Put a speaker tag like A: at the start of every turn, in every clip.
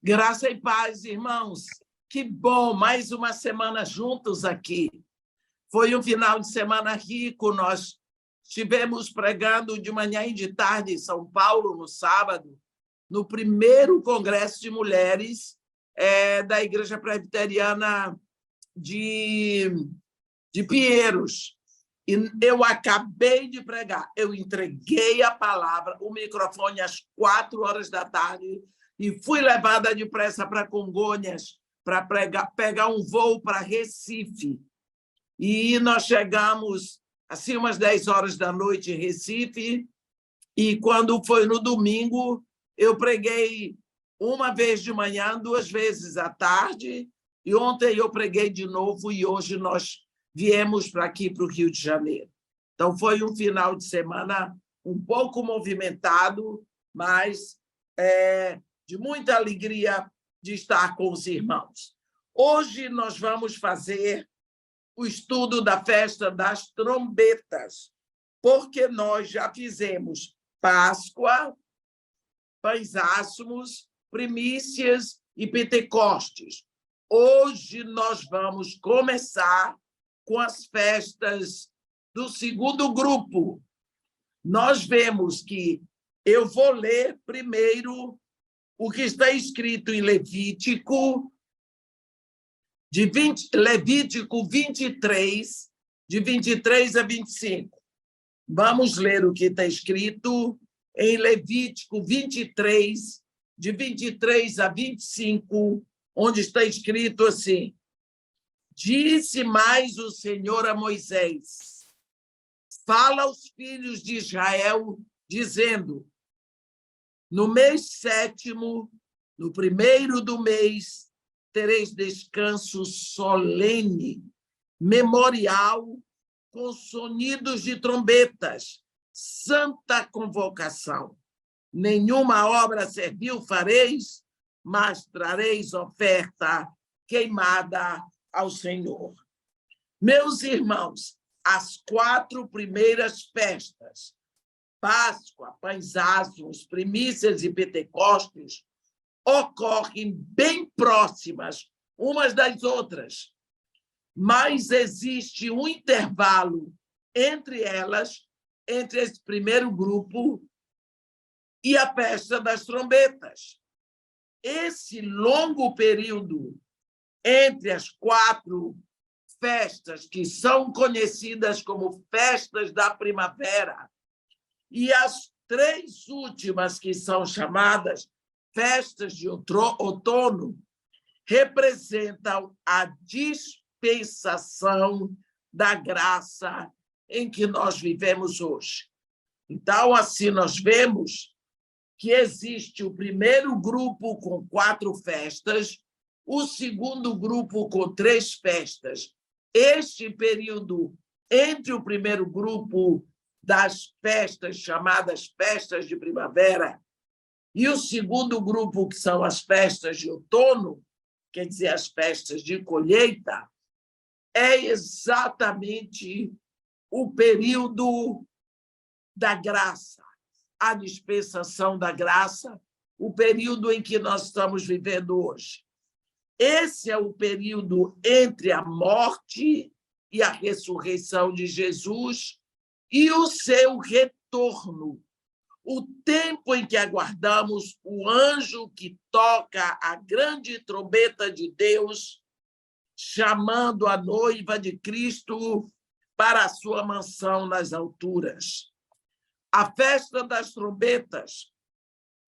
A: Graça e paz, irmãos. Que bom, mais uma semana juntos aqui. Foi um final de semana rico. Nós estivemos pregando de manhã e de tarde em São Paulo, no sábado, no primeiro Congresso de Mulheres da Igreja Presbiteriana de Pinheiros. E eu acabei de pregar. Eu entreguei a palavra, o microfone às 4h e fui levada depressa para Congonhas para pegar um voo para Recife. E nós chegamos assim umas 22h em Recife, e quando foi no domingo, eu preguei uma vez de manhã, 2 vezes à tarde, e ontem eu preguei de novo, e hoje nós viemos para aqui, para o Rio de Janeiro. Então, foi um final de semana um pouco movimentado, mas de muita alegria de estar com os irmãos. Hoje nós vamos fazer o estudo da festa das trombetas, porque nós já fizemos Páscoa, Pães Asmos, Primícias e Pentecostes. Hoje nós vamos começar com as festas do segundo grupo. Nós vemos que eu vou ler primeiro o que está escrito em Levítico 23, de 23 a 25. Vamos ler o que está escrito em Levítico 23, de 23 a 25, onde está escrito assim: Disse mais o Senhor a Moisés: Fala aos filhos de Israel, dizendo: No mês 7º, no primeiro do mês, tereis descanso solene, memorial, com sonidos de trombetas, santa convocação. Nenhuma obra servil fareis, mas trareis oferta queimada ao Senhor. Meus irmãos, as 4 primeiras festas, Páscoa, Pães Asmos, Primícias e Pentecostes, ocorrem bem próximas umas das outras, mas existe um intervalo entre elas, entre esse primeiro grupo e a festa das trombetas. Esse longo período entre as 4 festas, que são conhecidas como festas da primavera, e as 3 últimas, que são chamadas festas de outono, representam a dispensação da graça em que nós vivemos hoje. Então, assim, nós vemos que existe o primeiro grupo com 4 festas, o segundo grupo com 3 festas. Este período entre o primeiro grupo das festas, chamadas festas de primavera, e o segundo grupo, que são as festas de outono, quer dizer, as festas de colheita, é exatamente o período da graça, a dispensação da graça, o período em que nós estamos vivendo hoje. Esse é o período entre a morte e a ressurreição de Jesus e o seu retorno, o tempo em que aguardamos o anjo que toca a grande trombeta de Deus, chamando a noiva de Cristo para a sua mansão nas alturas. A festa das trombetas,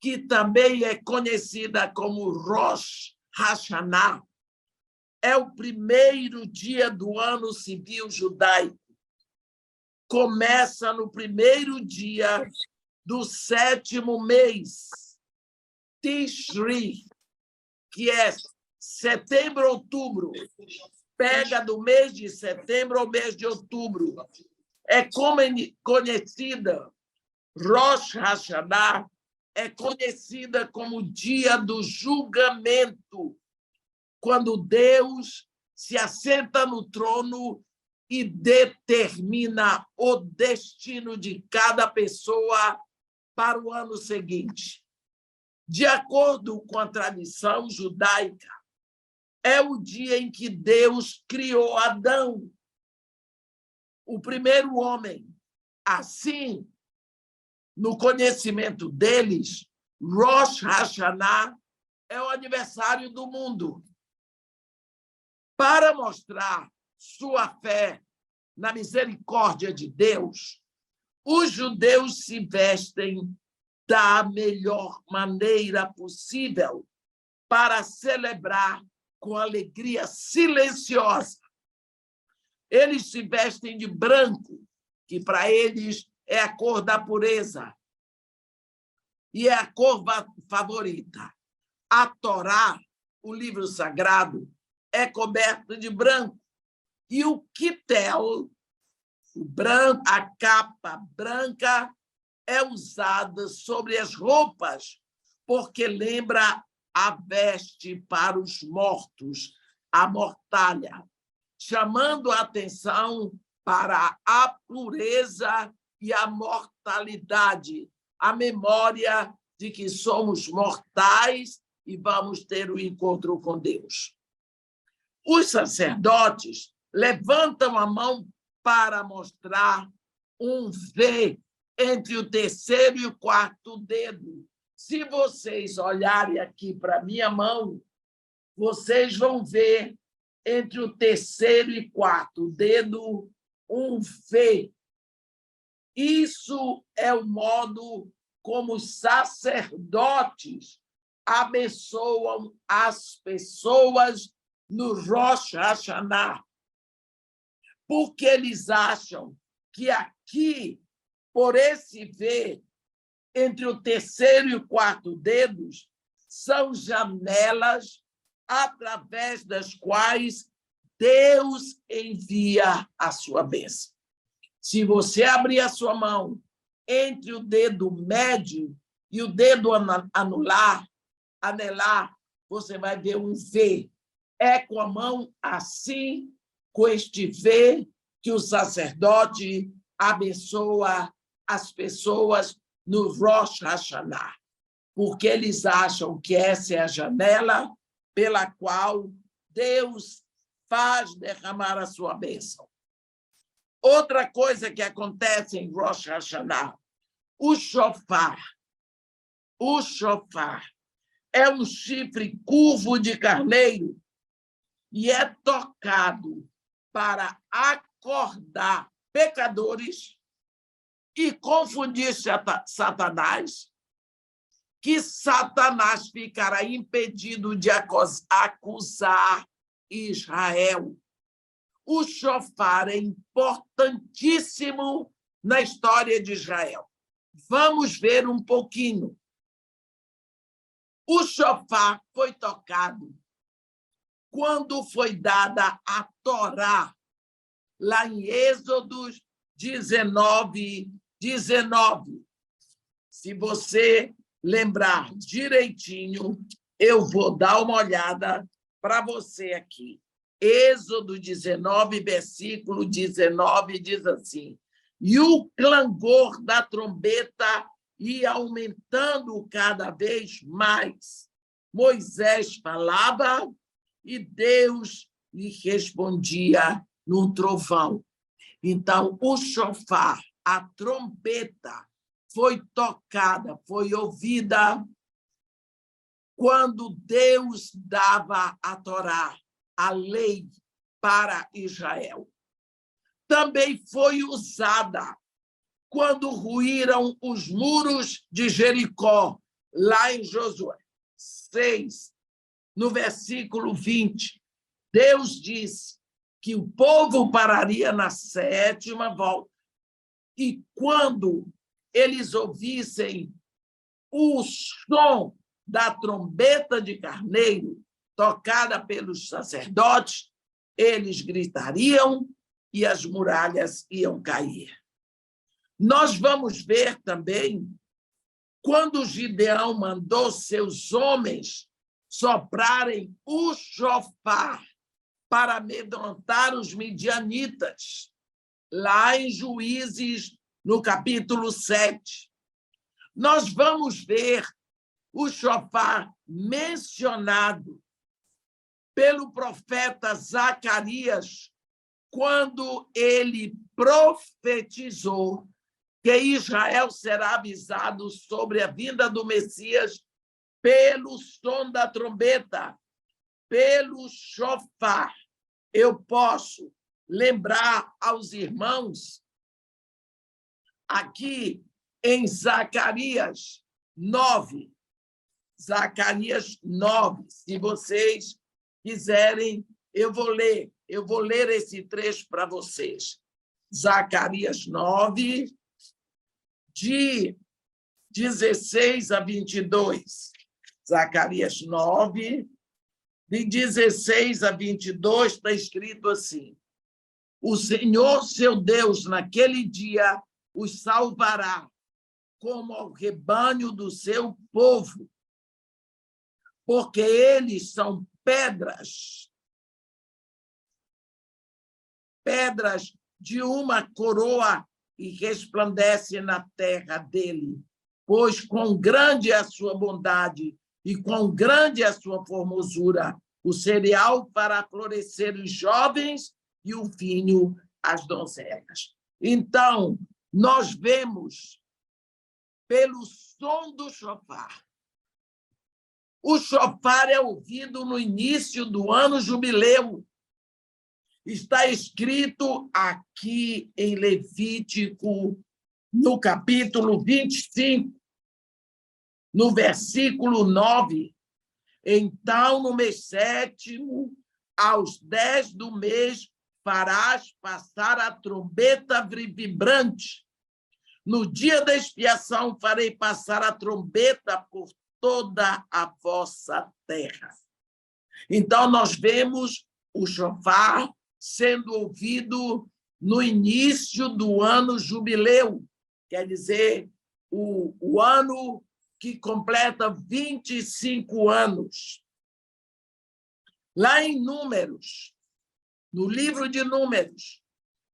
A: que também é conhecida como Rosh Hashanah, é o primeiro dia do ano civil judaico. Começa no primeiro dia do 7º mês, Tishri, que é setembro, outubro. Pega do mês de setembro ao mês de outubro. É conhecida, Rosh Hashanah, é conhecida como o dia do julgamento, quando Deus se assenta no trono e determina o destino de cada pessoa para o ano seguinte. De acordo com a tradição judaica, é o dia em que Deus criou Adão, o primeiro homem. Assim, no conhecimento deles, Rosh Hashanah é o aniversário do mundo. Para mostrar sua fé na misericórdia de Deus, os judeus se vestem da melhor maneira possível para celebrar com alegria silenciosa. Eles se vestem de branco, que para eles é a cor da pureza e é a cor favorita. A Torá, o livro sagrado, é coberto de branco. E o quitel, o branco, a capa branca, é usada sobre as roupas, porque lembra a veste para os mortos, a mortalha, chamando a atenção para a pureza e a mortalidade, a memória de que somos mortais e vamos ter o encontro com Deus. Os sacerdotes levantam a mão para mostrar um V entre o terceiro e o quarto dedo. Se vocês olharem aqui para a minha mão, vocês vão ver entre o terceiro e quarto dedo um V. Isso é o modo como os sacerdotes abençoam as pessoas no Rosh Hashanah, porque eles acham que aqui, por esse V, entre o terceiro e o quarto dedos, são janelas através das quais Deus envia a sua bênção. Se você abrir a sua mão entre o dedo médio e o dedo anelar, você vai ver um V. É com a mão assim, com este V, que o sacerdote abençoa as pessoas no Rosh Hashanah, porque eles acham que essa é a janela pela qual Deus faz derramar a sua bênção. Outra coisa que acontece em Rosh Hashanah, o shofar. O shofar é um chifre curvo de carneiro e é tocado para acordar pecadores e confundir Satanás, que Satanás ficará impedido de acusar Israel. O shofar é importantíssimo na história de Israel. Vamos ver um pouquinho. O shofar foi tocado quando foi dada a Torá, lá em Êxodo 19. Se você lembrar direitinho, eu vou dar uma olhada para você aqui. Êxodo 19, versículo 19, diz assim: e o clangor da trombeta ia aumentando cada vez mais. Moisés falava e Deus lhe respondia num trovão. Então, o shofar, a trombeta, foi tocada, foi ouvida quando Deus dava a Torá, a lei para Israel. Também foi usada quando ruíram os muros de Jericó, lá em Josué 6, no versículo 20. Deus disse que o povo pararia na 7ª volta. E quando eles ouvissem o som da trombeta de carneiro tocada pelos sacerdotes, eles gritariam e as muralhas iam cair. Nós vamos ver também quando Gideão mandou seus homens soprarem o shofar para amedrontar os midianitas, lá em Juízes, no capítulo 7. Nós vamos ver o chofar mencionado pelo profeta Zacarias quando ele profetizou que Israel será avisado sobre a vinda do Messias pelo som da trombeta, pelo chofar. Eu posso lembrar aos irmãos aqui em Zacarias 9. Zacarias 9. Se vocês quiserem, eu vou ler esse trecho para vocês. Zacarias 9, de 16 a 22. Zacarias 9, de 16 a 22, está escrito assim: o Senhor, seu Deus, naquele dia os salvará como ao rebanho do seu povo, porque eles são pedras de uma coroa e resplandece na terra dele, pois quão grande é a sua bondade e quão grande é a sua formosura. O cereal para florescer os jovens e o vinho as donzelas. Então, nós vemos pelo som do chofar. O chofar é ouvido no início do ano jubileu. Está escrito aqui em Levítico, no capítulo 25, no versículo 9. Então, no mês 7º, aos 10 do mês, farás passar a trombeta vibrante. No dia da expiação, farei passar a trombeta por toda a vossa terra. Então, nós vemos o chofar sendo ouvido no início do ano jubileu, quer dizer, o ano que completa 25 anos. Lá em Números, no livro de Números,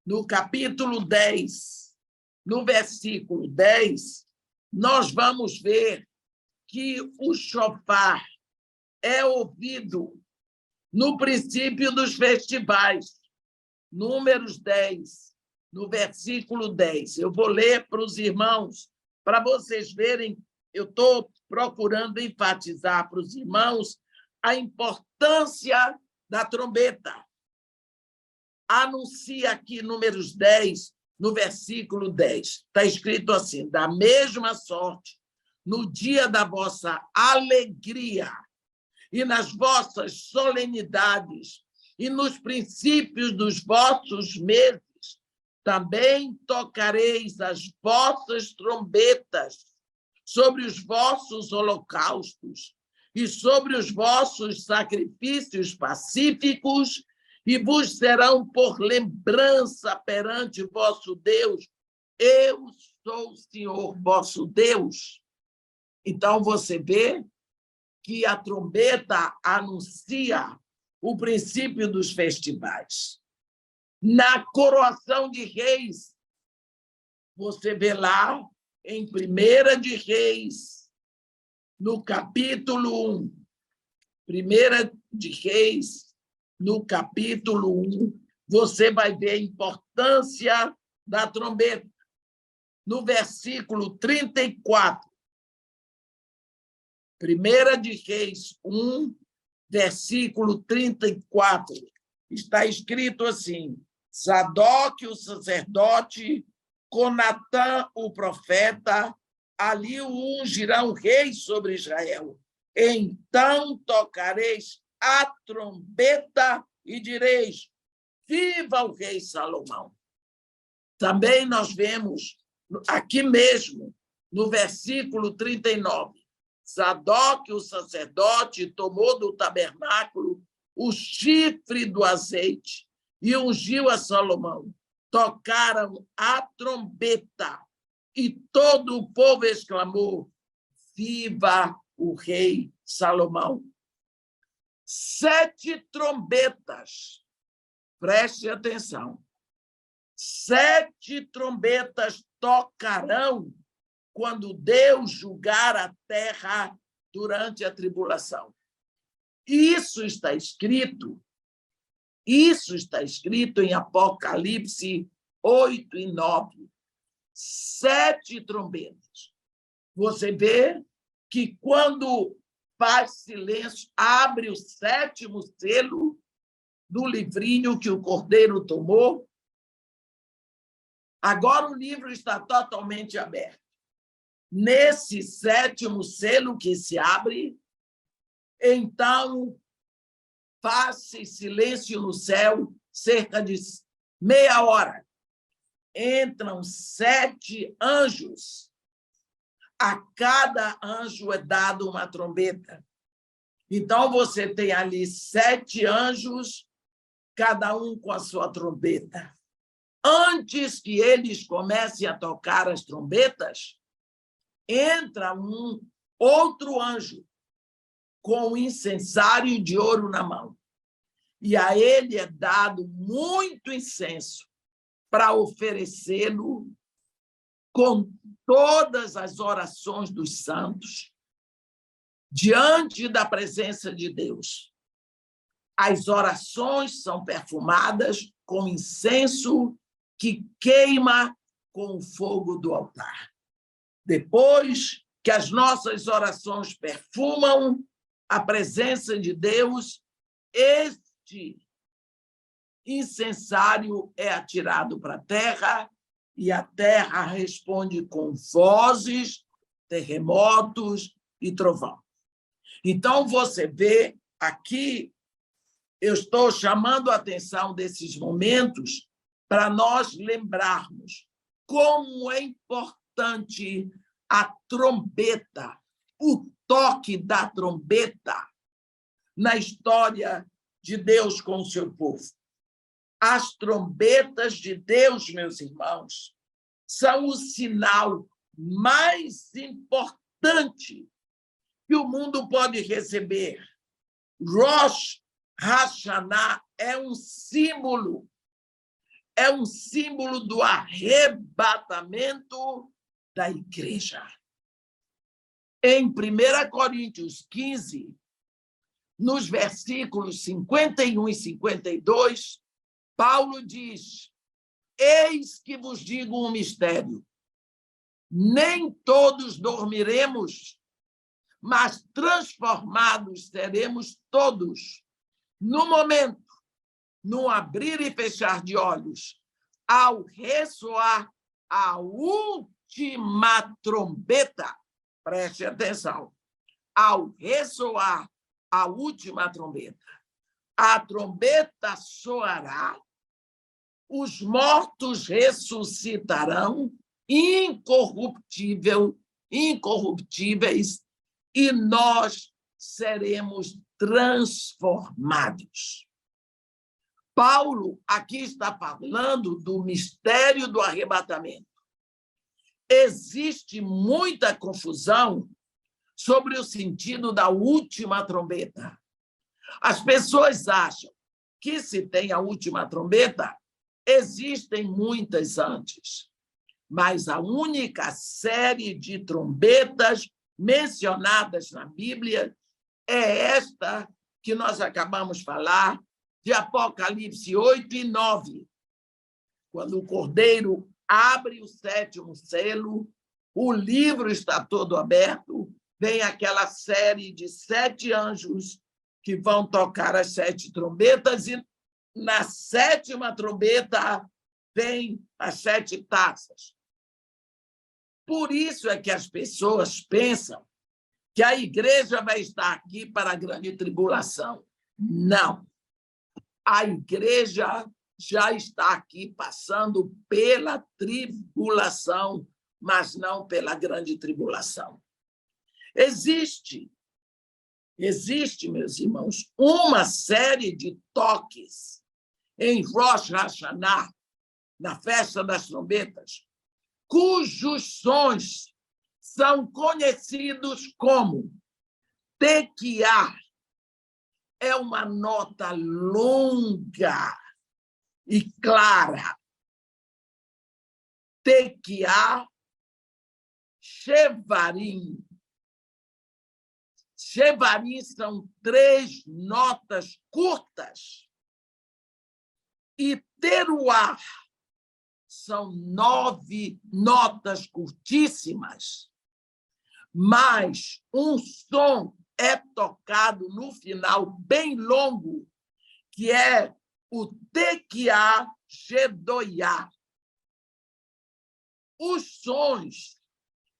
A: no capítulo 10, no versículo 10, nós vamos ver que o chofar é ouvido no princípio dos festivais. Números 10, no versículo 10. Eu vou ler para os irmãos, para vocês verem. Eu estou procurando enfatizar para os irmãos a importância da trombeta. Anuncia aqui Números 10, no versículo 10. Está escrito assim: da mesma sorte, no dia da vossa alegria e nas vossas solenidades e nos princípios dos vossos meses, também tocareis as vossas trombetas sobre os vossos holocaustos e sobre os vossos sacrifícios pacíficos, e vos serão por lembrança perante vosso Deus. Eu sou o Senhor vosso Deus. Então, você vê que a trombeta anuncia o princípio dos festivais. Na coroação de reis, você vê lá em 1 de Reis, no capítulo 1, 1 de Reis, no capítulo 1, você vai ver a importância da trombeta. No versículo 34, 1 de Reis 1, versículo 34, está escrito assim: Sadoque, o sacerdote, com Natã, o profeta, ali o ungirão rei sobre Israel. Então tocareis a trombeta e direis: viva o rei Salomão. Também nós vemos aqui mesmo, no versículo 39, Sadoque, o sacerdote, tomou do tabernáculo o chifre do azeite e ungiu a Salomão. Tocaram a trombeta e todo o povo exclamou: viva o rei Salomão. 7 trombetas, preste atenção, 7 trombetas tocarão quando Deus julgar a terra durante a tribulação. Isso está escrito em Apocalipse 8 e 9. 7 trombetas. Você vê que quando faz silêncio, abre o 7º selo do livrinho que o Cordeiro tomou. Agora o livro está totalmente aberto. Nesse 7º selo que se abre, então faz-se silêncio no céu cerca de meia hora. Entram 7 anjos. A cada anjo é dado uma trombeta. Então, você tem ali 7 anjos, cada um com a sua trombeta. Antes que eles comecem a tocar as trombetas, entra um outro anjo com um incensário de ouro na mão. E a ele é dado muito incenso para oferecê-lo com todas as orações dos santos diante da presença de Deus. As orações são perfumadas com incenso que queima com o fogo do altar. Depois que as nossas orações perfumam a presença de Deus, este incensário é atirado para a terra e a terra responde com vozes, terremotos e trovão. Então, você vê aqui, eu estou chamando a atenção desses momentos para nós lembrarmos como é importante a trombeta, o toque da trombeta na história de Deus com o seu povo. As trombetas de Deus, meus irmãos, são o sinal mais importante que o mundo pode receber. Rosh Hashanah é um símbolo do arrebatamento da igreja. Em 1 Coríntios 15, nos versículos 51 e 52, Paulo diz: eis que vos digo um mistério, nem todos dormiremos, mas transformados seremos todos, no momento, no abrir e fechar de olhos, ao ressoar a última trombeta. Preste atenção. Ao ressoar a última trombeta. A trombeta soará, os mortos ressuscitarão incorruptíveis, e nós seremos transformados. Paulo aqui está falando do mistério do arrebatamento. Existe muita confusão sobre o sentido da última trombeta. As pessoas acham que, se tem a última trombeta, existem muitas antes, mas a única série de trombetas mencionadas na Bíblia é esta que nós acabamos de falar, de Apocalipse 8 e 9. Quando o Cordeiro abre o 7º selo, o livro está todo aberto, vem aquela série de 7 anjos que vão tocar as 7 trombetas, e na 7ª trombeta vem as 7 taças. Por isso é que as pessoas pensam que a igreja vai estar aqui para a grande tribulação. Não. A igreja já está aqui passando pela tribulação, mas não pela grande tribulação. Existe, meus irmãos, uma série de toques em Rosh Hashanah, na festa das trombetas, cujos sons são conhecidos como tequiá. É uma nota longa e clara. Tequiá, shevarim. Shevarim são 3 notas curtas. E Teruah são 9 notas curtíssimas. Mas um som é tocado no final, bem longo, que é o Tequiá Gedoiá. Os sons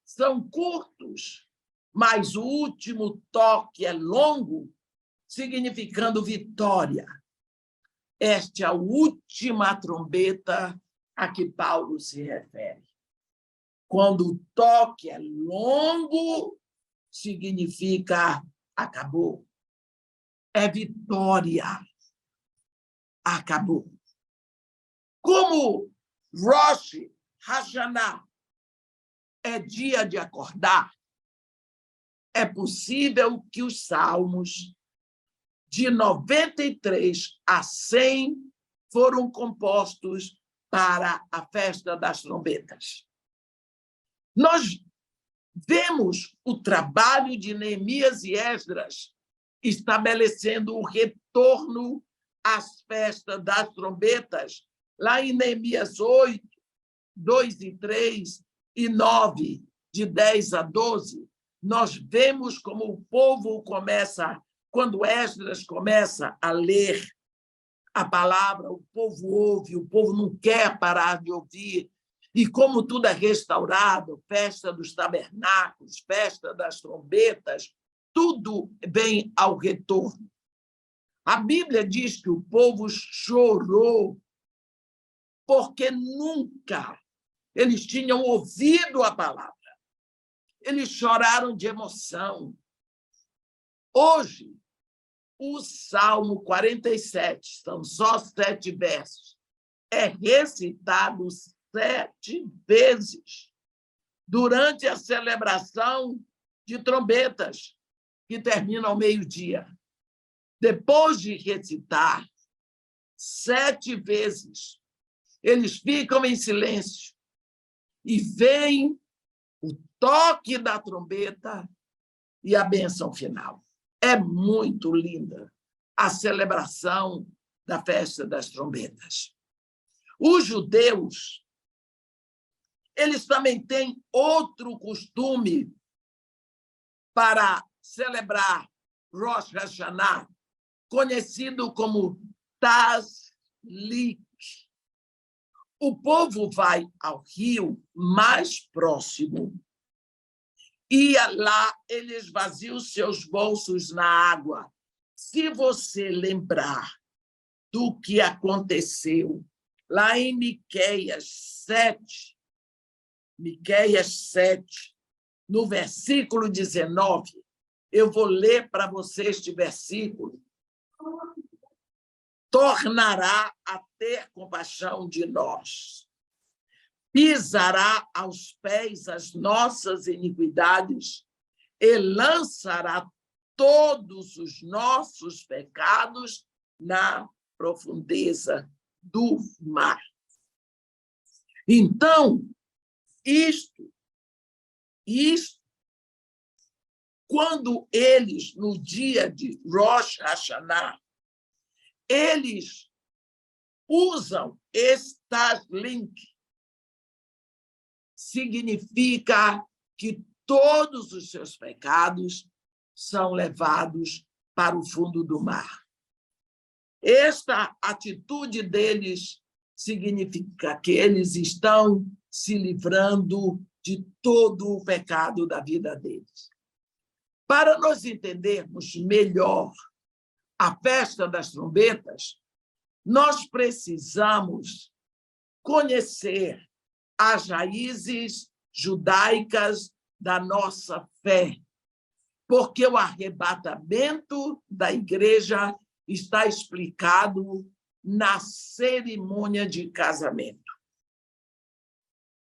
A: são curtos, mas o último toque é longo, significando vitória. Esta é a última trombeta a que Paulo se refere. Quando o toque é longo, significa acabou. É vitória. Acabou. Como Rosh Hashanah é dia de acordar, é possível que os salmos de 93 a 100 foram compostos para a festa das trombetas. Nós vemos o trabalho de Neemias e Esdras estabelecendo o retorno às festas das trombetas, lá em Neemias 8, 2 e 3 e 9, de 10 a 12, nós vemos como o povo começa, quando Esdras começa a ler a palavra, o povo ouve, o povo não quer parar de ouvir, e como tudo é restaurado, festa dos tabernáculos, festa das trombetas, tudo vem ao retorno. A Bíblia diz que o povo chorou porque nunca eles tinham ouvido a palavra. Eles choraram de emoção. Hoje, o Salmo 47, são só 7 versos, é recitado 7 vezes durante a celebração de trombetas, que termina ao meio-dia. Depois de recitar 7 vezes, eles ficam em silêncio e veem o toque da trombeta e a bênção final. É muito linda a celebração da festa das trombetas. Os judeus, eles também têm outro costume para celebrar Rosh Hashanah, conhecido como Tazlik. O povo vai ao rio mais próximo e lá eles vaziam seus bolsos na água. Se você lembrar do que aconteceu lá em Miqueias 7, no versículo 19, eu vou ler para você este versículo. Tornará a ter compaixão de nós, pisará aos pés as nossas iniquidades e lançará todos os nossos pecados na profundeza do mar. Então, isto, quando eles, no dia de Rosh Hashanah, eles usam Tazlik, significa que todos os seus pecados são levados para o fundo do mar. Esta atitude deles significa que eles estão se livrando de todo o pecado da vida deles. Para nós entendermos melhor a festa das trombetas, nós precisamos conhecer as raízes judaicas da nossa fé, porque o arrebatamento da igreja está explicado na cerimônia de casamento.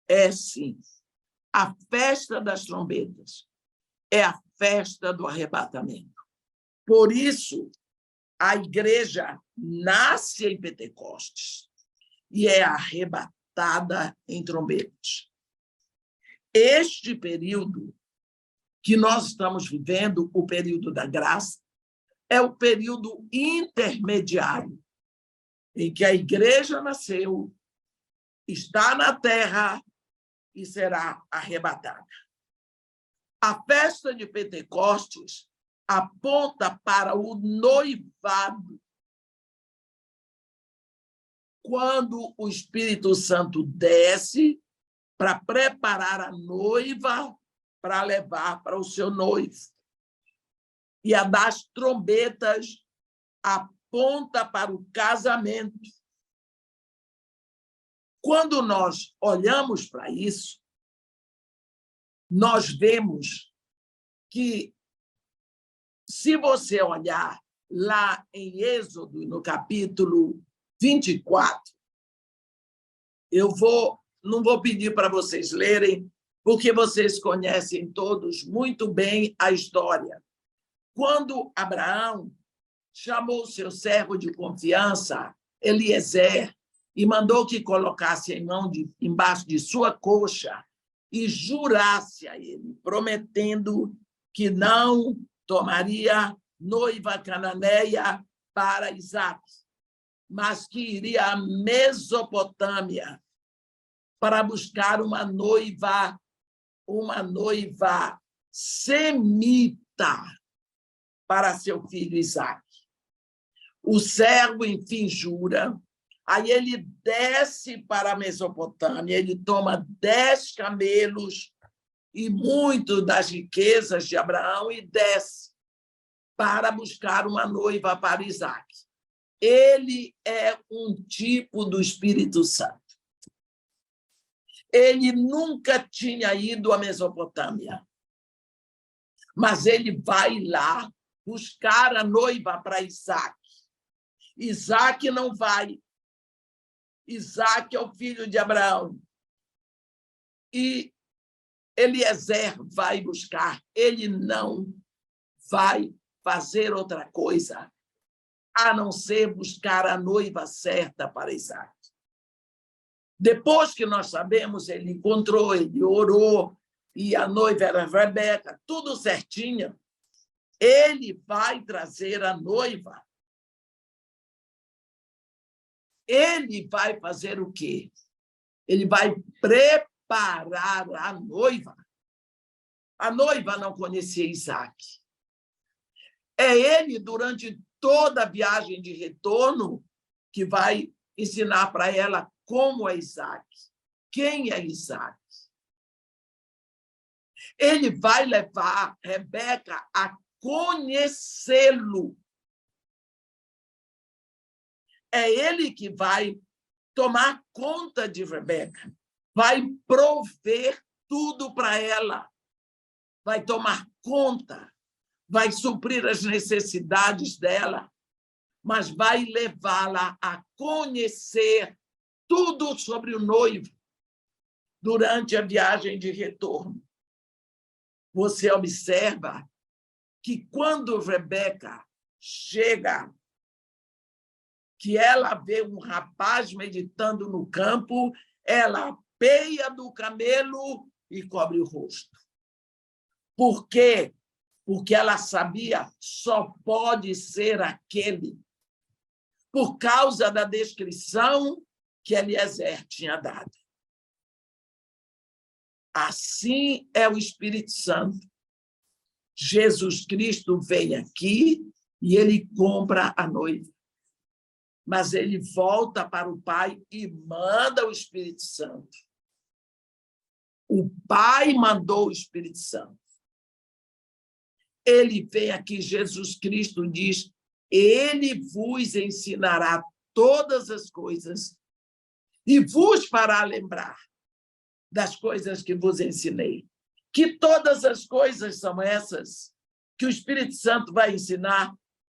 A: É sim, a festa das trombetas é a festa do arrebatamento. Por isso, a igreja nasce em Pentecostes e é arrebatada em trombetas. Este período que nós estamos vivendo, o período da graça, é o período intermediário, em que a igreja nasceu, está na terra e será arrebatada. A festa de Pentecostes aponta para o noivado, quando o Espírito Santo desce para preparar a noiva para levar para o seu noivo. E a das trombetas aponta para o casamento. Quando nós olhamos para isso, nós vemos que, se você olhar lá em Êxodo, no capítulo 24, não vou pedir para vocês lerem, porque vocês conhecem todos muito bem a história. Quando Abraão chamou seu servo de confiança, Eliezer, e mandou que colocasse embaixo de sua coxa e jurasse a ele, prometendo que não tomaria noiva cananeia para Isaque, mas que iria à Mesopotâmia para buscar uma noiva semita para seu filho Isaque. O servo, enfim, jura. Aí ele desce para a Mesopotâmia, ele toma 10 camelos e muito das riquezas de Abraão e desce para buscar uma noiva para Isaque. Ele é um tipo do Espírito Santo. Ele nunca tinha ido à Mesopotâmia, mas ele vai lá buscar a noiva para Isaque. Isaque não vai. Isaque é o filho de Abraão. E Eliezer vai buscar. Ele não vai fazer outra coisa a não ser buscar a noiva certa para Isaque. Depois que nós sabemos, ele encontrou, ele orou, e a noiva era Rebeca, tudo certinho. Ele vai trazer a noiva. Ele vai fazer o quê? Ele vai preparar a noiva. A noiva não conhecia Isaque. É ele, durante toda a viagem de retorno, que vai ensinar para ela como é Isaque, quem é Isaque. Ele vai levar Rebeca a conhecê-lo. É ele que vai tomar conta de Rebeca, vai prover tudo para ela, vai tomar conta, vai suprir as necessidades dela, mas vai levá-la a conhecer tudo sobre o noivo durante a viagem de retorno. Você observa que quando Rebeca chega, que ela vê um rapaz meditando no campo, ela apeia do camelo e cobre o rosto. Por quê? Porque ela sabia, só pode ser aquele, por causa da descrição que Eliezer tinha dado. Assim é o Espírito Santo. Jesus Cristo vem aqui e ele compra a noiva. Mas ele volta para o Pai e manda o Espírito Santo. O Pai mandou o Espírito Santo. Ele vem aqui, Jesus Cristo diz, ele vos ensinará todas as coisas e vos fará lembrar das coisas que vos ensinei. Que todas as coisas são essas que o Espírito Santo vai ensinar?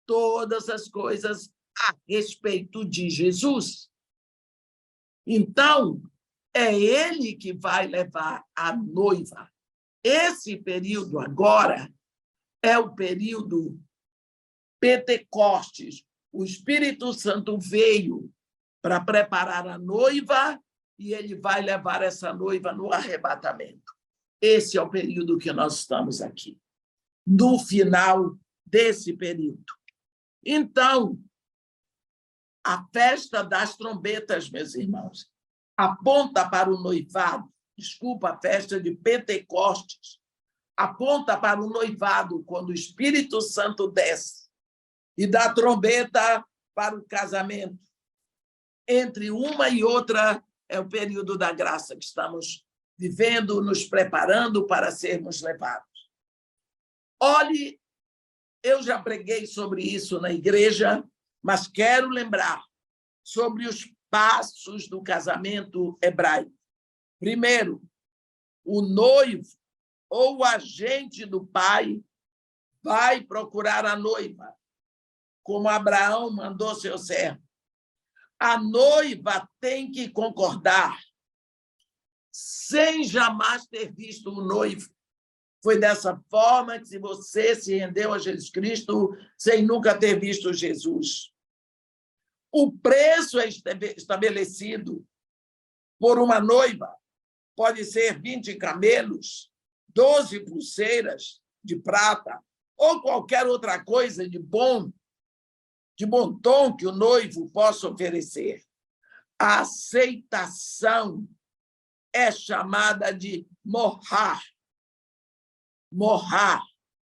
A: Todas as coisas a respeito de Jesus. Então, é ele que vai levar a noiva. Esse período agora é o período Pentecostes. O Espírito Santo veio para preparar a noiva e ele vai levar essa noiva no arrebatamento. Esse é o período que nós estamos aqui, no final desse período. Então, a festa das trombetas, meus irmãos, aponta para o noivado, desculpa, a festa de Pentecostes, aponta para o noivado, quando o Espírito Santo desce e dá trombeta para o casamento. Entre uma e outra é o período da graça que estamos vivendo, nos preparando para sermos levados. Olhe, eu já preguei sobre isso na igreja, mas quero lembrar sobre os passos do casamento hebraico. Primeiro, o noivo ou o agente do pai vai procurar a noiva, como Abraão mandou seu servo. A noiva tem que concordar, sem jamais ter visto o noivo. Foi dessa forma que, se você se rendeu a Jesus Cristo, sem nunca ter visto Jesus. O preço é estabelecido por uma noiva. Pode ser 20 camelos, 12 pulseiras de prata, ou qualquer outra coisa de bom tom que o noivo possa oferecer. A aceitação é chamada de morrar. Morrar.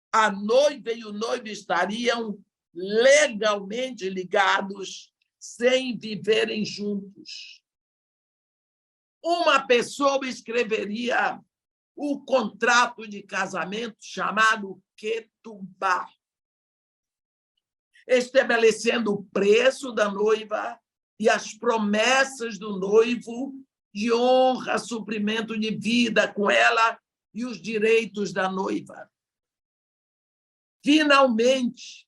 A: A noiva e o noivo estariam legalmente ligados, sem viverem juntos. Uma pessoa escreveria o contrato de casamento chamado Ketubá, estabelecendo o preço da noiva e as promessas do noivo de honra, suprimento de vida com ela e os direitos da noiva. Finalmente,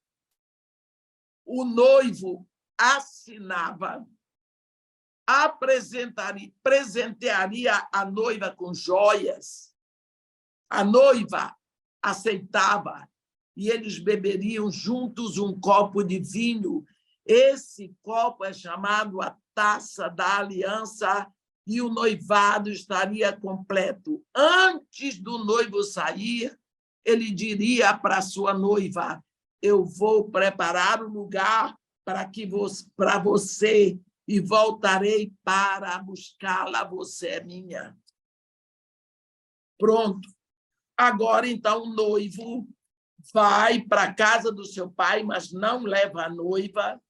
A: o noivo assinava, presentearia a noiva com joias. A noiva aceitava e eles beberiam juntos um copo de vinho. Esse copo é chamado a taça da aliança e o noivado estaria completo. Antes do noivo sair, ele diria para sua noiva: eu vou preparar o lugar para você e voltarei para buscá-la, você é minha. Pronto. Agora, então, o noivo vai para a casa do seu pai, mas não leva a noiva,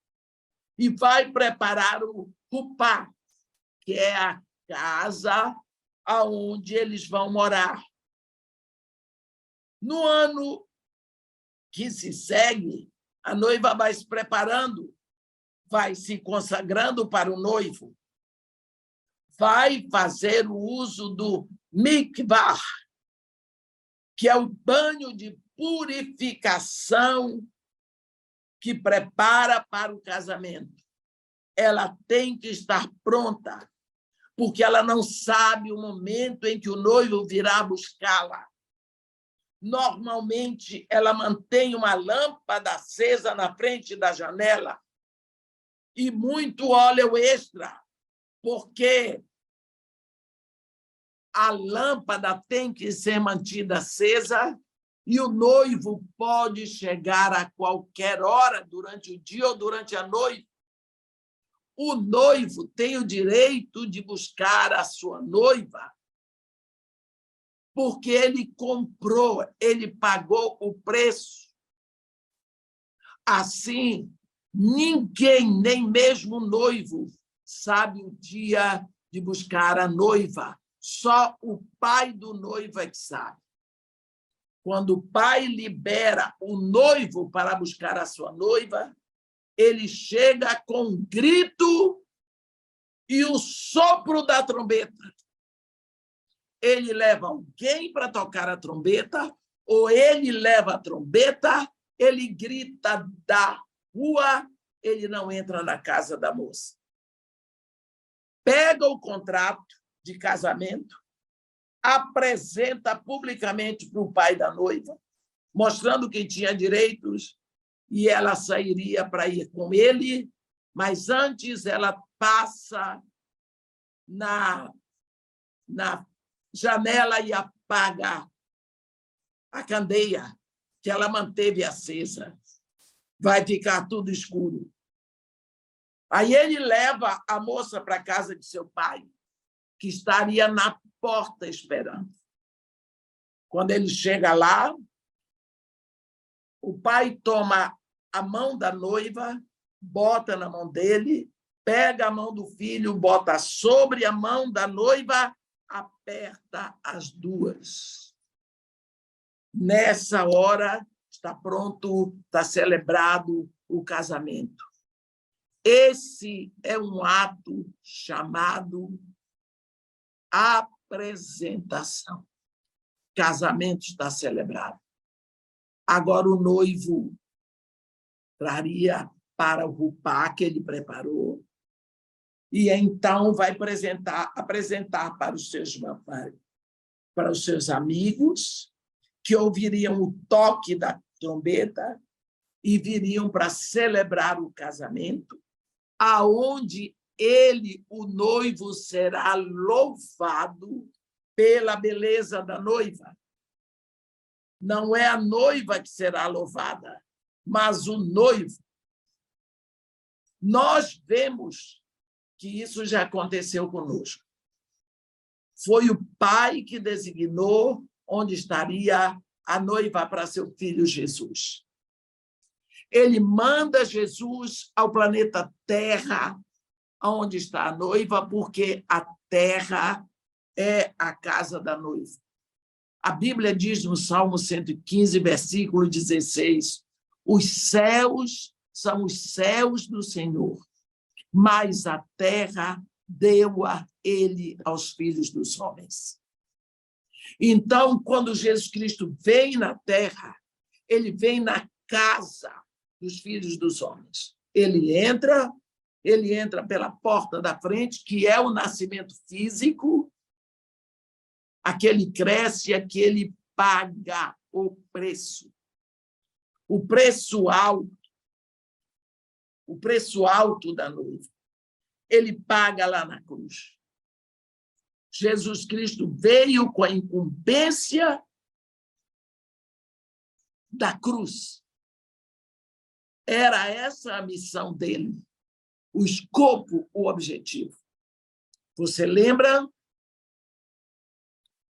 A: e vai preparar o Rupá, que é a casa onde eles vão morar. No ano que se segue, a noiva vai se preparando, vai se consagrando para o noivo, vai fazer o uso do mikvah, que é o banho de purificação que prepara para o casamento. Ela tem que estar pronta, porque ela não sabe o momento em que o noivo virá buscá-la. Normalmente, ela mantém uma lâmpada acesa na frente da janela e muito óleo extra, porque a lâmpada tem que ser mantida acesa e o noivo pode chegar a qualquer hora, durante o dia ou durante a noite. O noivo tem o direito de buscar a sua noiva, porque ele comprou, ele pagou o preço. Assim, ninguém, nem mesmo o noivo, sabe o dia de buscar a noiva. Só o pai do noivo é que sabe. Quando o pai libera o noivo para buscar a sua noiva, ele chega com um grito e o sopro da trombeta. Ele leva alguém para tocar a trombeta, ou ele leva a trombeta, ele grita da rua, ele não entra na casa da moça. Pega o contrato de casamento, apresenta publicamente para o pai da noiva, mostrando que tinha direitos, e ela sairia para ir com ele, mas antes ela passa na janela e apaga a candeia que ela manteve acesa. Vai ficar tudo escuro. Aí ele leva a moça para a casa de seu pai, que estaria na porta esperando. Quando ele chega lá, o pai toma a mão da noiva, bota na mão dele, pega a mão do filho, bota sobre a mão da noiva, aperta as duas. Nessa hora, está pronto, está celebrado o casamento. Esse é um ato chamado apresentação. Casamento está celebrado. Agora o noivo traria para o rupá que ele preparou e então vai apresentar para os seus amigos, que ouviriam o toque da trombeta e viriam para celebrar o casamento, aonde ele, o noivo, será louvado pela beleza da noiva. Não é a noiva que será louvada, mas o noivo. Nós vemos que isso já aconteceu conosco. Foi o pai que designou onde estaria a noiva para seu filho Jesus. Ele manda Jesus ao planeta Terra, onde está a noiva, porque a Terra é a casa da noiva. A Bíblia diz no Salmo 115, versículo 16, os céus são os céus do Senhor, mas a terra deu-a ele aos filhos dos homens. Então, quando Jesus Cristo vem na terra, ele vem na casa dos filhos dos homens. Ele entra pela porta da frente, que é o nascimento físico, aquele cresce, aquele paga o preço alto da noiva. Ele paga lá na cruz. Jesus Cristo veio com a incumbência da cruz. Era essa a missão dele, o escopo, o objetivo. Você lembra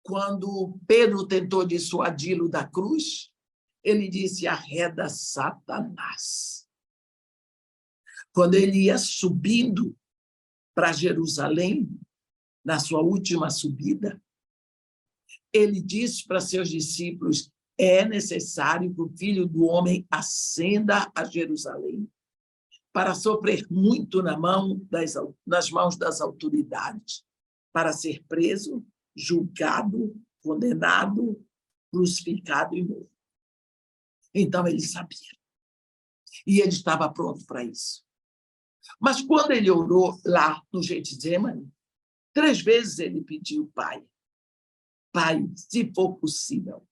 A: quando Pedro tentou dissuadi-lo da cruz? Ele disse, arreda Satanás. Quando ele ia subindo para Jerusalém, na sua última subida, ele disse para seus discípulos, é necessário que o Filho do Homem ascenda a Jerusalém para sofrer muito nas mãos das autoridades, para ser preso, julgado, condenado, crucificado e morto. Então, ele sabia. E ele estava pronto para isso. Mas quando ele orou lá no Getsemane, 3 vezes ele pediu, Pai, se for possível,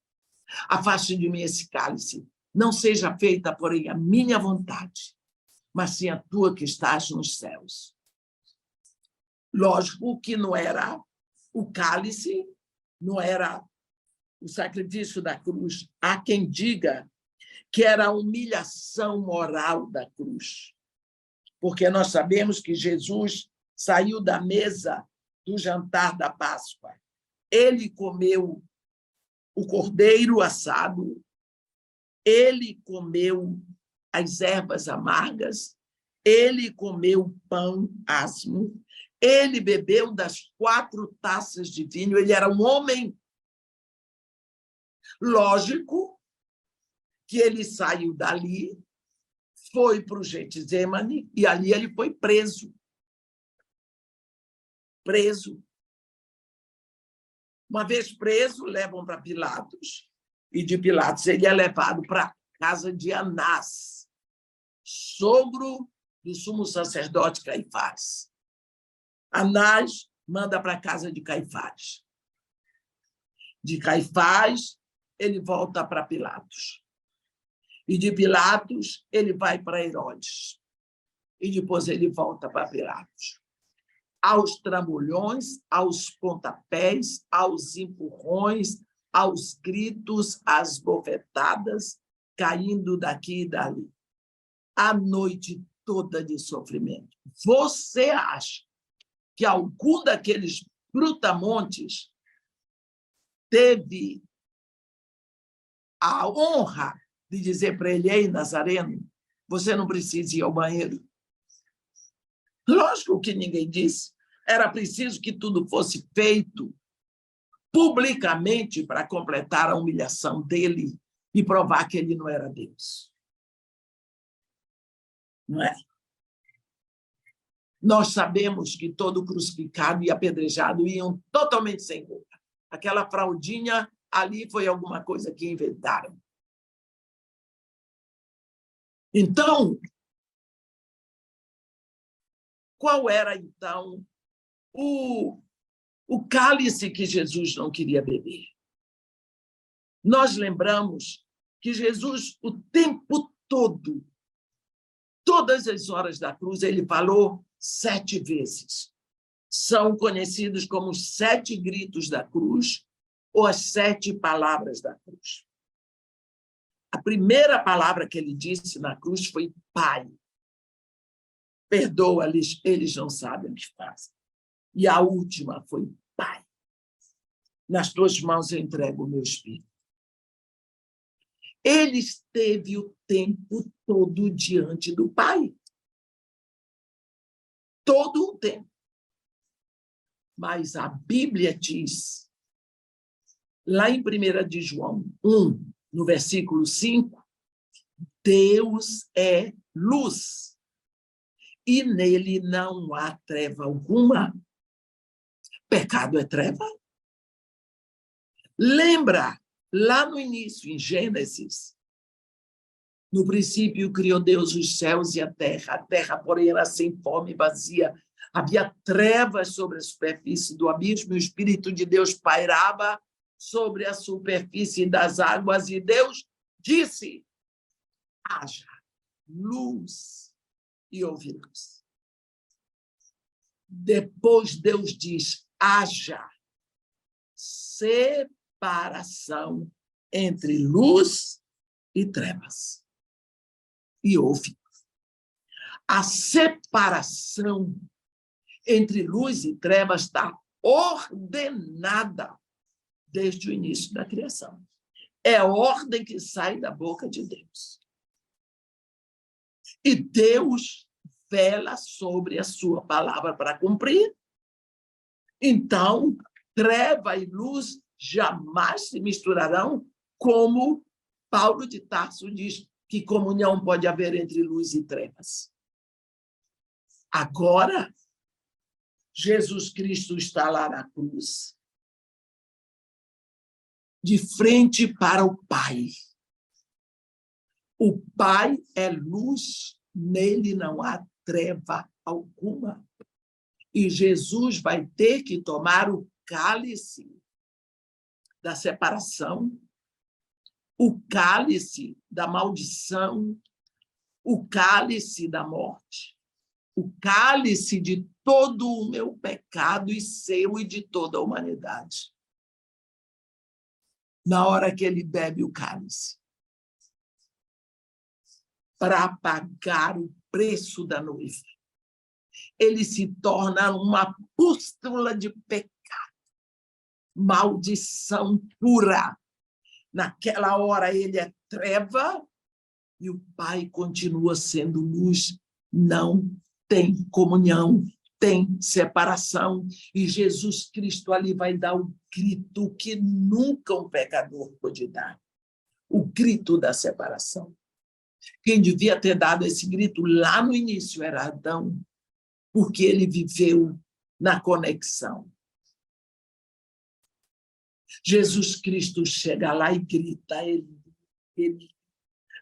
A: afaste de mim esse cálice. Não seja feita, porém, a minha vontade, mas sim a tua que estás nos céus. Lógico que não era o cálice, não era o sacrifício da cruz. Há quem diga que era a humilhação moral da cruz. Porque nós sabemos que Jesus saiu da mesa do jantar da Páscoa. Ele comeu o cordeiro assado, ele comeu as ervas amargas, ele comeu pão asmo, ele bebeu das 4 taças de vinho, ele era um homem. Lógico que ele saiu dali, foi para o Getsemane e ali ele foi preso. Uma vez preso, levam para Pilatos, e de Pilatos ele é levado para a casa de Anás, sogro do sumo sacerdote Caifás. Anás manda para a casa de Caifás. De Caifás, ele volta para Pilatos. E de Pilatos, ele vai para Herodes. E depois ele volta para Pilatos. aos trambolhões, aos pontapés, aos empurrões, aos gritos, às bofetadas, caindo daqui e dali. A noite toda de sofrimento. Você acha que algum daqueles brutamontes teve a honra de dizer para ele: ei, Nazareno, você não precisa ir ao banheiro? Lógico que ninguém disse. Era preciso que tudo fosse feito publicamente para completar a humilhação dele e provar que ele não era Deus. Não é? Nós sabemos que todo crucificado e apedrejado iam totalmente sem roupa. Aquela fraldinha ali foi alguma coisa que inventaram. Então, qual era, então, o cálice que Jesus não queria beber? Nós lembramos que Jesus, o tempo todo, todas as horas da cruz, ele falou 7 vezes. São conhecidos como os 7 gritos da cruz ou as 7 palavras da cruz. A primeira palavra que ele disse na cruz foi Pai. Perdoa-lhes, eles não sabem o que fazem. E a última foi Pai. Nas tuas mãos eu entrego o meu espírito. Ele esteve o tempo todo diante do Pai. Todo o tempo. Mas a Bíblia diz, lá em 1 de João 1, no versículo 5, Deus é luz, e nele não há treva alguma. Pecado é treva. Lembra, lá no início, em Gênesis, no princípio criou Deus os céus e a terra, porém, era sem forma e vazia. Havia trevas sobre a superfície do abismo, e o Espírito de Deus pairava sobre a superfície das águas, e Deus disse: haja luz, e houve luz. Depois Deus diz: haja separação entre luz e trevas. E houve. A separação entre luz e trevas está ordenada desde o início da criação. É a ordem que sai da boca de Deus. E Deus vela sobre a sua palavra para cumprir. Então, treva e luz jamais se misturarão, como Paulo de Tarso diz que comunhão pode haver entre luz e trevas. Agora, Jesus Cristo está lá na cruz, de frente para o Pai. O Pai é luz, nele não há treva alguma. E Jesus vai ter que tomar o cálice da separação, o cálice da maldição, o cálice da morte, o cálice de todo o meu pecado e seu e de toda a humanidade. Na hora que ele bebe o cálice, para pagar o preço da noiva, ele se torna uma pústula de pecado, maldição pura. Naquela hora ele é treva e o Pai continua sendo luz. Não tem comunhão, tem separação. E Jesus Cristo ali vai dar o grito que nunca um pecador pôde dar. O grito da separação. Quem devia ter dado esse grito lá no início era Adão, porque ele viveu na conexão. Jesus Cristo chega lá e grita: ele,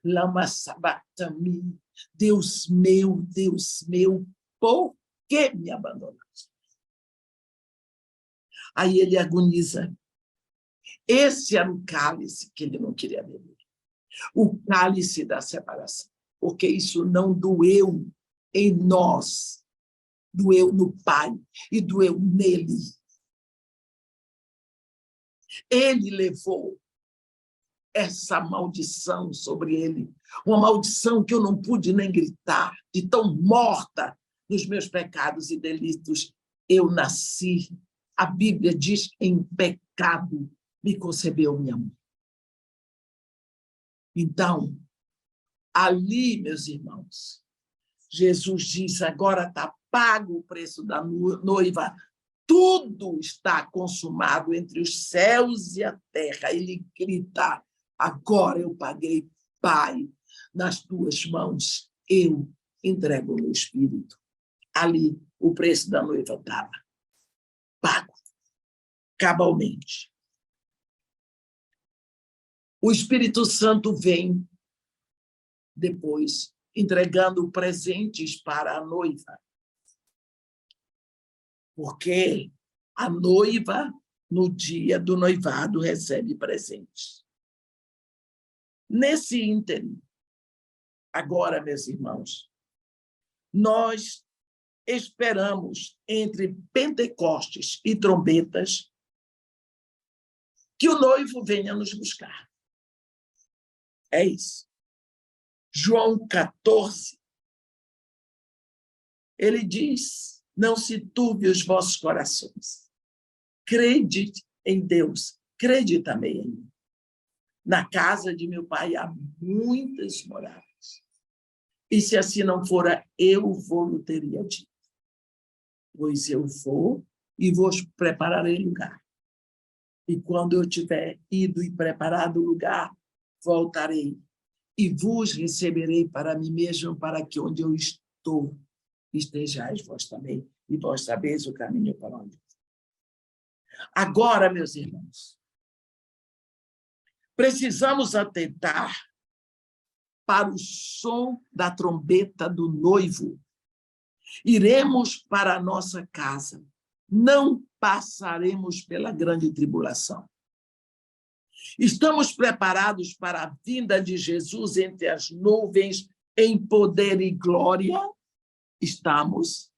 A: lama sabatami, Deus meu, por que me abandonaste? Aí ele agoniza. Esse era o cálice que ele não queria beber. O cálice da separação. Porque isso não doeu em nós doeu no Pai e doeu nele. Ele levou essa maldição sobre ele, uma maldição que eu não pude nem gritar, de tão morta nos meus pecados e delitos eu nasci. A Bíblia diz: em pecado me concebeu minha mãe. Então, ali, meus irmãos, Jesus diz: agora está pago o preço da noiva, tudo está consumado entre os céus e a terra. Ele grita: agora eu paguei, Pai, nas tuas mãos eu entrego o meu espírito. Ali o preço da noiva estava pago, cabalmente. O Espírito Santo vem depois, entregando presentes para a noiva. Porque a noiva, no dia do noivado, recebe presentes. Nesse ínterim, agora, meus irmãos, nós esperamos, entre Pentecostes e trombetas, que o noivo venha nos buscar. É isso. João 14, ele diz: não se turbe os vossos corações. Crede em Deus, crede também em mim. Na casa de meu pai há muitas moradas. E se assim não fora, eu vou teria dito. Pois eu vou e vos prepararei lugar. E quando eu tiver ido e preparado o lugar, voltarei e vos receberei para mim mesmo, para que onde eu estou estejais vós também, e vós sabeis o caminho para onde. Agora, meus irmãos, precisamos atentar para o som da trombeta do noivo. Iremos para a nossa casa, não passaremos pela grande tribulação. Estamos preparados para a vinda de Jesus entre as nuvens, em poder e glória? Estamos?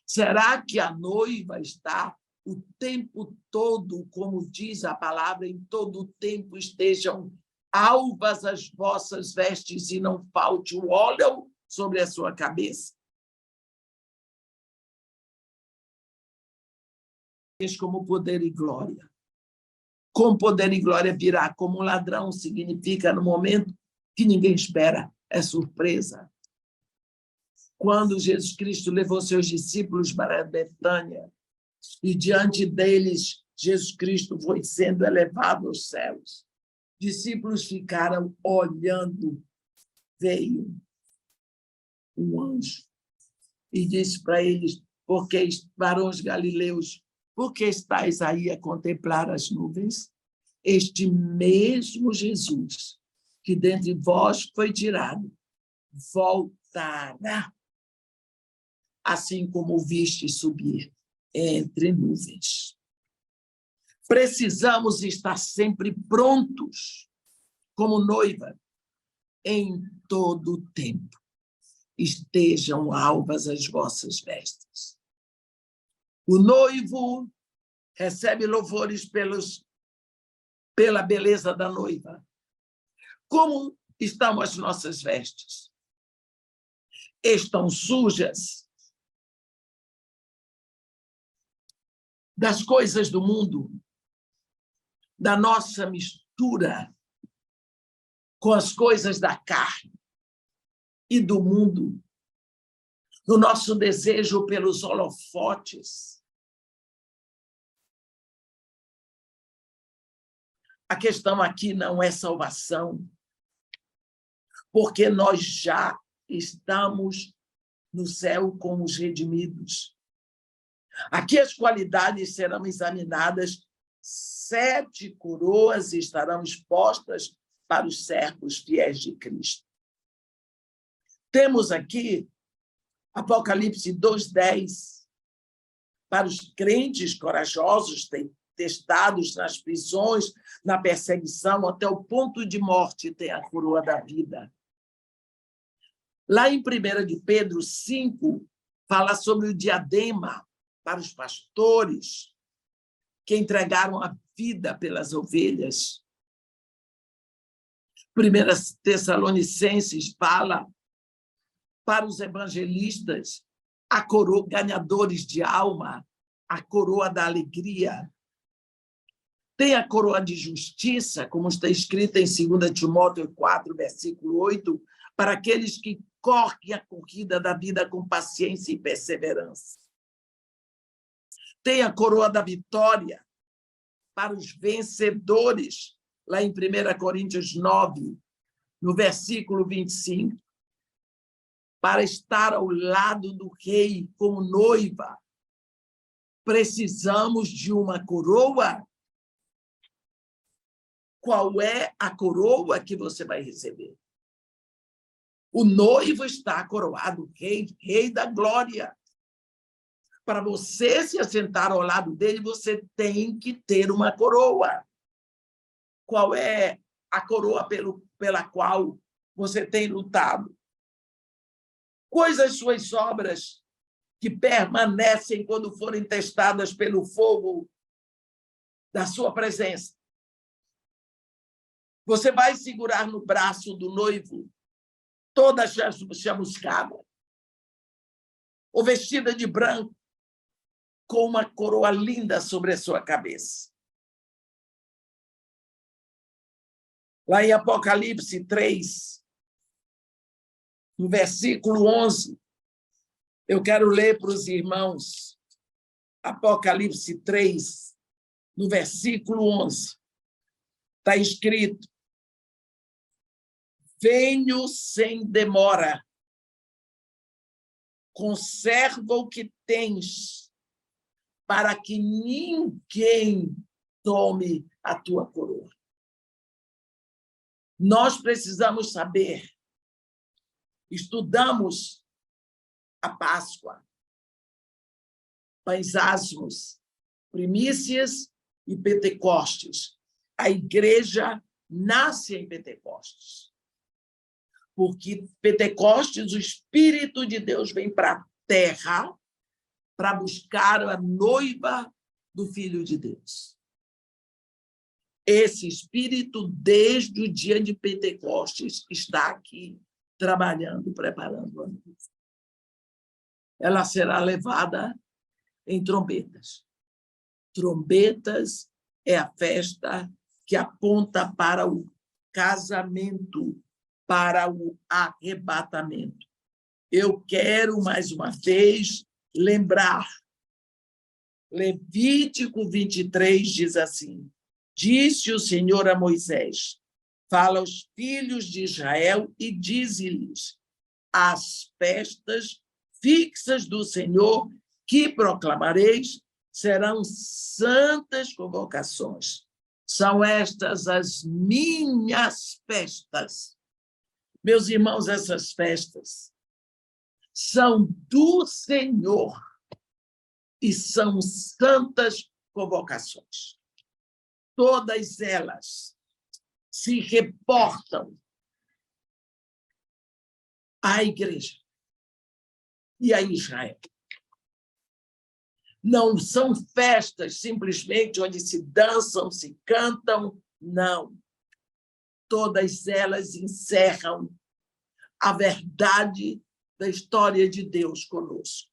A: Será que a noiva está o tempo todo, como diz a palavra, em todo o tempo estejam alvas as vossas vestes e não falte o óleo sobre a sua cabeça? Como poder e glória. Com poder e glória virá como um ladrão, significa no momento que ninguém espera, é surpresa. Quando Jesus Cristo levou seus discípulos para Betânia, e diante deles Jesus Cristo foi sendo elevado aos céus, discípulos ficaram olhando, veio um anjo e disse para eles: porque varões galileus, por que estáis aí a contemplar as nuvens? Este mesmo Jesus, que dentre vós foi tirado, voltará, assim como o viste subir entre nuvens. Precisamos estar sempre prontos, como noiva, em todo o tempo. Estejam alvas as vossas vestes. O noivo recebe louvores pela beleza da noiva. Como estão as nossas vestes? Estão sujas das coisas do mundo, da nossa mistura com as coisas da carne e do mundo, do nosso desejo pelos holofotes. A questão aqui não é salvação, porque nós já estamos no céu com os redimidos. Aqui as qualidades serão examinadas, 7 coroas estarão expostas para os servos fiéis de Cristo. Temos aqui Apocalipse 2:10, para os crentes corajosos, testados nas prisões, na perseguição, até o ponto de morte, tem a coroa da vida. Lá em 1 de Pedro 5, Fala sobre o diadema para os pastores que entregaram a vida pelas ovelhas. 1 Tessalonicenses fala para os evangelistas, a coroa, ganhadores de alma, a coroa da alegria. Tem a coroa de justiça, como está escrito em 2 Timóteo 4, versículo 8, para aqueles que correm a corrida da vida com paciência e perseverança. Tem a coroa da vitória para os vencedores, lá em 1 Coríntios 9, no versículo 25. Para estar ao lado do rei como noiva, precisamos de uma coroa. Qual é a coroa que você vai receber? O noivo está coroado, rei da glória. Para você se assentar ao lado dele, você tem que ter uma coroa. Qual é a coroa pela qual você tem lutado? Quais as suas obras que permanecem quando forem testadas pelo fogo da sua presença? Você vai segurar no braço do noivo toda chamuscada, ou vestida de branco, com uma coroa linda sobre a sua cabeça. Lá em Apocalipse 3, no versículo 11, eu quero ler para os irmãos, Apocalipse 3, no versículo 11, está escrito: venho sem demora, conserva o que tens, para que ninguém tome a tua coroa. Nós precisamos saber, estudamos a Páscoa, pães asmos, primícias e Pentecostes. A igreja nasce em Pentecostes. Porque Pentecostes, o Espírito de Deus vem para a terra para buscar a noiva do Filho de Deus. Esse Espírito, desde o dia de Pentecostes, está aqui trabalhando, preparando a noiva. Ela será levada em trombetas. Trombetas é a festa que aponta para o casamento, para o arrebatamento. Eu quero, mais uma vez, lembrar. Levítico 23 diz assim: disse o Senhor a Moisés, fala aos filhos de Israel e dize-lhes: as festas fixas do Senhor que proclamareis serão santas convocações. São estas as minhas festas. Meus irmãos, essas festas são do Senhor e são santas convocações. Todas elas se reportam à igreja e a Israel. Não são festas simplesmente onde se dançam, se cantam, não. Todas elas encerram a verdade da história de Deus conosco.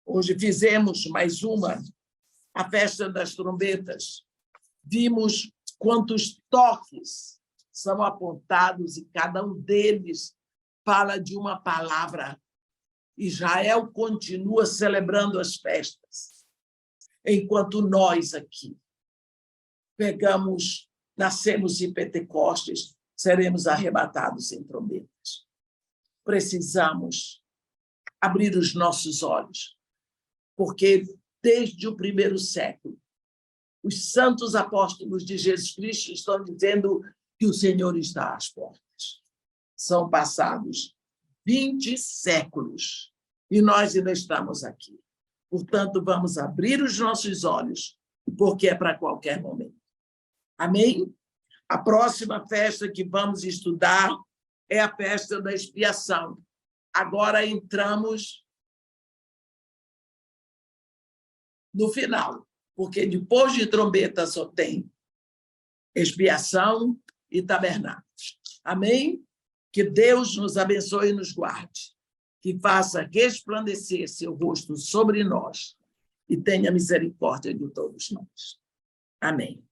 A: Hoje fizemos mais uma, a festa das trombetas. Vimos quantos toques são apontados e cada um deles fala de uma palavra. Israel continua celebrando as festas, enquanto nós aqui nascemos em Pentecostes, seremos arrebatados em trombetas. Precisamos abrir os nossos olhos, porque desde o primeiro século, os santos apóstolos de Jesus Cristo estão dizendo que o Senhor está às portas. São passados 20 séculos e nós ainda estamos aqui. Portanto, vamos abrir os nossos olhos, porque é para qualquer momento. Amém? A próxima festa que vamos estudar é a festa da expiação. Agora entramos no final, porque depois de trombeta só tem expiação e tabernáculo. Amém? Que Deus nos abençoe e nos guarde, que faça resplandecer seu rosto sobre nós e tenha misericórdia de todos nós. Amém.